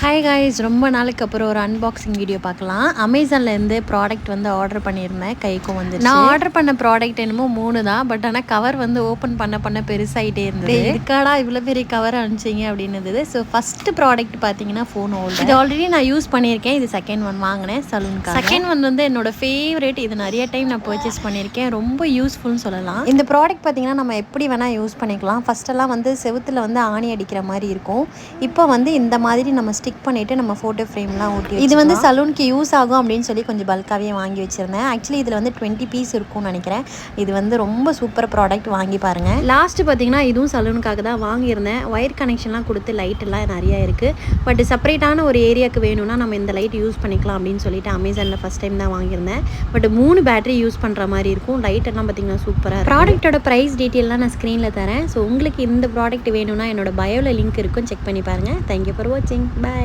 Hi guys, ரொம்ப நாளைக்கு அப்புறம் ஒரு அன்பாக்சிங் வீடியோ பார்க்கலாம். அமேசான்லேருந்து ப்ராடக்ட் வந்து ஆர்டர் பண்ணியிருந்தேன், கைக்கும் வந்து நான் ஆர்டர் பண்ண ப்ராடக்ட் என்னமோ 3 தான். பட் ஆனால் கவர் வந்து ஓப்பன் பண்ண பெருசாகிட்டே இருந்தது. இதுக்காடா இவ்வளோ பெரிய கவர் அனுப்பிச்சிங்க அப்படின்னு இருந்தது. ஸோ ஃபஸ்ட்டு ப்ராடக்ட் பார்த்தீங்கன்னா ஃபோன் ஹோல்டர். இது ஆல்ரெடி நான் யூஸ் பண்ணியிருக்கேன். இது செகண்ட் ஒன் வாங்கினேன் சலூனுக்கு. செகண்ட் ஒன் வந்து என்னோட ஃபேவரேட். இது நிறைய டைம் நான் பர்ச்சேஸ் பண்ணியிருக்கேன். ரொம்ப யூஸ்ஃபுல்னு சொல்லலாம். இந்த ப்ராடக்ட் பார்த்தீங்கன்னா நம்ம எப்படி வேணால் யூஸ் பண்ணிக்கலாம். ஃபஸ்ட்டெல்லாம் வந்து செவுத்தில் வந்து ஆணி அடிக்கிற மாதிரி இருக்கும். இப்போ வந்து இந்த மாதிரி நம்ம ஸ்டிக் பண்ணிவிட்டு நம்ம ஃபோட்டோ ஃப்ரேம்லாம் ஊட்டி இது வந்து சலூனுக்கு யூஸ் ஆகும் அப்படின்னு சொல்லி கொஞ்சம் பல்காகவே வாங்கி வச்சுருந்தேன். ஆக்சுவலி இதில் வந்து 20 பீஸ் இருக்கும்னு நினைக்கிறேன். இது வந்து ரொம்ப சூப்பர் ப்ராடக்ட், வாங்கி பாருங்கள். லாஸ்ட்டு பார்த்தீங்கன்னா இதுவும் சலூனுக்காக தான் வாங்கியிருந்தேன். ஒயர் கனெக்ஷன்லாம் கொடுத்து லைட்டெல்லாம் நிறையா இருக்குது. பட் செப்பரேட்டான ஒரு ஏரியாவுக்கு வேணும்னா நம்ம இந்த லைட் யூஸ் பண்ணிக்கலாம் அப்படின்னு சொல்லிட்டு அமேசானில் ஃபஸ்ட் டைம் தான் வாங்கியிருந்தேன். பட் 3 பேட்டரி யூஸ் பண்ணுற மாதிரி இருக்கும். லைட்டெல்லாம் பார்த்தீங்கன்னா சூப்பராக. ப்ராடக்ட்டோட ப்ரைஸ் டீட்டெயிலாம் நான் ஸ்க்ரீனில் தரேன். ஸோ உங்களுக்கு இந்த ப்ராடக்ட் வேணும்னா என்னோட பயோவில் லிங்க் இருக்கும், செக் பண்ணி பாருங்கள். தேங்க்யூ ஃபார் வாட்சிங். பாய்.